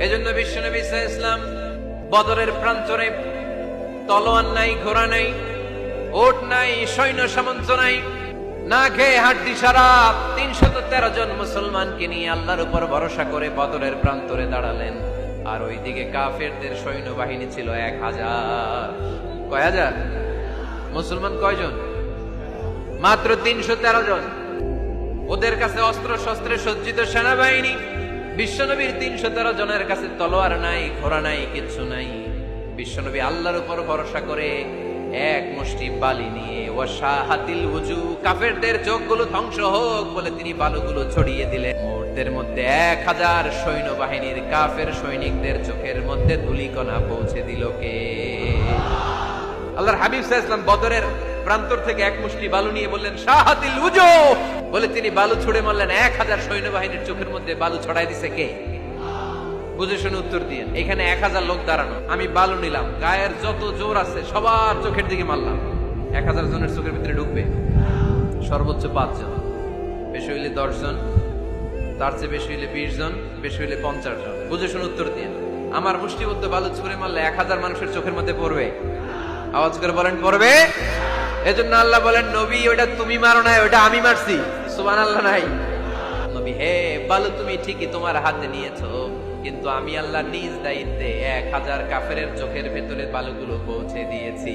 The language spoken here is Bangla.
এজন্য বিশ্বনবী সাল্লাল্লাহু আলাইহি ওয়াসাল্লাম বদরের প্রান্তরে তলোয়ার নাই, ঘোড়া নাই, ওট নাই, সৈন্য সামন্ত নাই, না খেয়ে হাড্ডি সারা 313 জন মুসলমানকে নিয়ে আল্লাহর উপর ভরসা করে বদরের প্রান্তরে দাঁড়ালেন। আর ওইদিকে কাফেরদের সৈন্যবাহিনী ছিল 1000। কয় হাজার? মুসলমান কয়জন? মাত্র 313 জন। ওদের কাছে অস্ত্র শস্ত্রে সজ্জিত সেনাবাহিনী। বিশ্বনবীর 313 জনের কাছে তলোয়ার নাই, ঘোড়া নাই, কিচ্ছু নাই। বিশ্বনবী আল্লাহর উপর ভরসা করে এক মুষ্টি বালি নিয়ে ওয়াশাহাতিল ওযু, কাফেরদের চোখগুলো ধ্বংস হোক বলে তিনি বালুগুলো ছড়িয়ে দিলেন। মুহূর্তের মধ্যে 1000 সৈন্যবাহিনীর কাফের সৈনিকদের চোখের মধ্যে ধূলিকণা পৌঁছে দিল কে? আল্লাহর হাবিব সাল্লাল্লাহু আলাইহি ওয়াসাল্লাম বদরের প্রান্তর থেকে এক মুষ্টি বালু নিয়ে বললেন শাহাতিল ওযু বলে তিনি বালু ছুড়ে মারলেন। 1000 সৈন্যবাহিনীর চোখের মধ্যে বালু ছড়াই দিছে কে? বুঝে শুনে উত্তর দিয়েন। এখানে 1000 লোক দাঁড়ানো, আমি বালু নিলাম, গায়ের যত জোর আছে সবার চোখের দিকে মারলাম। 1000 জনের চোখের ভিতরে ঢুকবে? সর্বোচ্চ 5 জন, বেশি হইলে 10 জন, তার চেয়ে বেশি হইলে 20 জন, বেশি হইলে 50 জন। বুঝে শুনে উত্তর দিয়েন। আমার মুষ্টিবদ্ধ বালু ছুঁড়ে মারলে 1000 মানুষের চোখের মধ্যে পড়বে? আওয়াজ করে বলেন পড়বে। এজন্য আল্লাহ বলেন নবী ওটা তুমি মারো নাই, ওটা আমি মারছি। সুবহানাল্লাহ নাই? নবী হে বালু তুমি ঠিকই তোমার হাতে নিয়েছো, কিন্তু আমি আল্লাহ নিজ দায়িত্বে 1000 কাফেরের চোখের ভেতরে বালুগুলো পৌঁছে দিয়েছি।